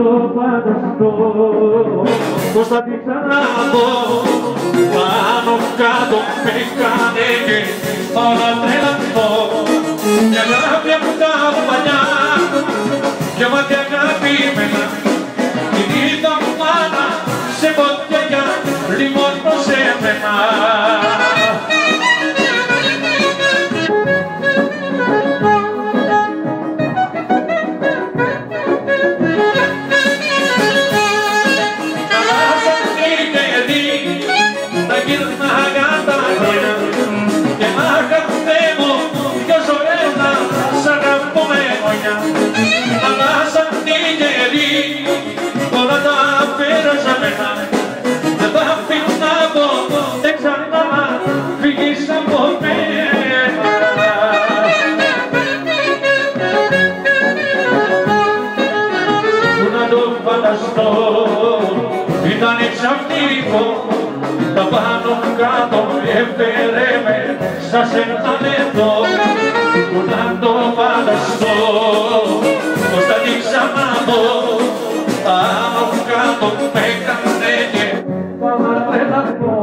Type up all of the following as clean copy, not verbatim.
το φανταστώ, πως θα την ξαναδώ. Πάνω κάτω με κάνε και όλα τρελαθώ. Μια αγάπη από τα παλιά, δυο μάτια αγαπημένα, την είδα μου μάνα σε ποτιά λιμώνω σε μένα. Ήταν εξαφνικό, τα πάνω κάτω έφερε με σαν σε ένα λεπτό. Που να το φανταστώ, πως θα την ξαναδώ. Πάνω κάτω με έκανε και πάμε να τρελαθώ.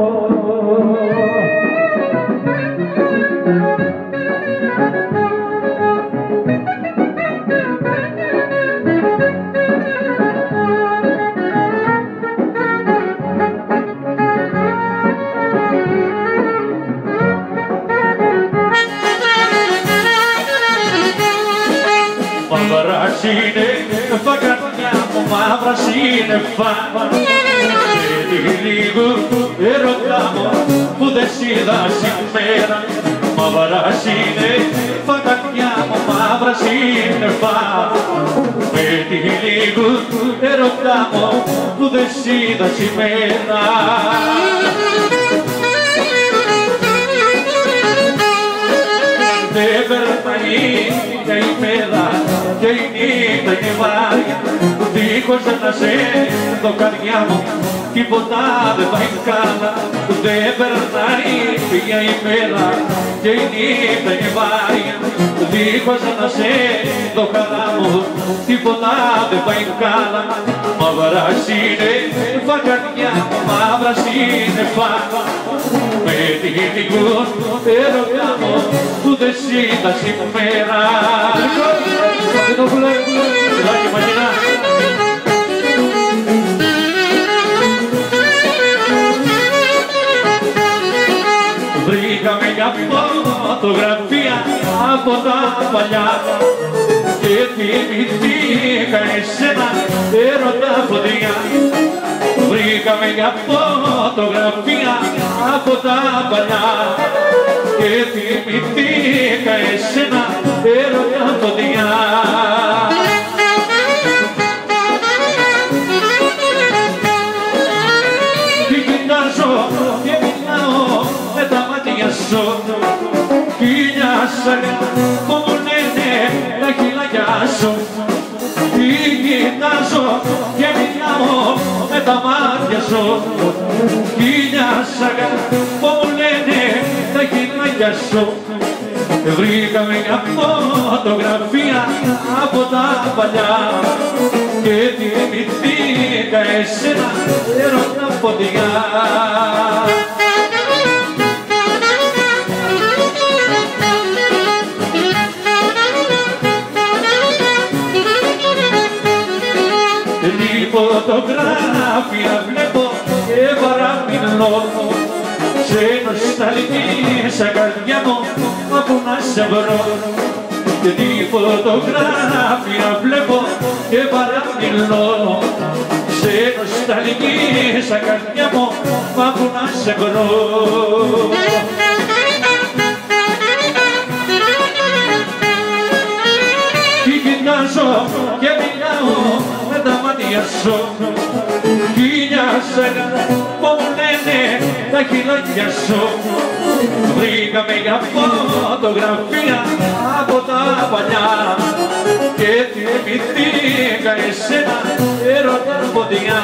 Μαύρα σύννεφα, καρδιά μου, μαύρα σύννεφα. Και λίγο έρωτα μου που δεν σ' είδα σήμερα. Μαύρα σύννεφα, καρδιά μου, μαύρα σύννεφα. Με λίγο έρωτα μου που δεν σ' είδα σήμερα. Δεν περνάει μια ημέρα και η νύχτα είναι βάρια. Δίχως να σε δω καρδιά μου, τίποτα δεν πάει καλά. Δεν περνάει μια ημέρα και η νύχτα είναι βάρια. Δίχως να σε δω χαρά μου, τίποτα δεν πάει καλά. Μαύρα σύννεφα, καρδιά μου, μαύρα σύννεφα. Με την έρωτα μου που δεν σ' είδα σήμερα. Βρήκαμε μια φωτογραφία από τα παλιά και θυμηθήκα εσένα έρωτα φωτιά. Βρήκαμε μια φωτογραφία από τα παλιά και θυμηθήκα εσένα έρωτα φωτιά. Τι κοιτάζω και μιλάω με τα μάτια σου, χίλια σαγά που μου λένε τα χειλάκια σου. Τι κοιτάζω και μιλάω με τα μάτια σου, χίλια σαγά που μου λένε τα χειλάκια σου. Βρήκαμε μια φωτογραφία από τα παλιά και θυμηθήκα εσένα έρωτα φωτιά. Τη φωτογράφια βλέπω και παραμιλώ, σε νοσταλγήσα καρδιά μου, μα που να σε βρω. Και τη φωτογράφια βλέπω και παραμιλώ, σε νοσταλγήσα καρδιά μου, μα που να σε βρω. Τι κοιτάζω και μιλάω με τα μάτια σου, χίλια σαγά που μου λένε τα χειλάκια σου. Βρήκαμε μια φωτογραφία από τα παλιά και θυμηθήκα εσένα έρωτα φωτιά.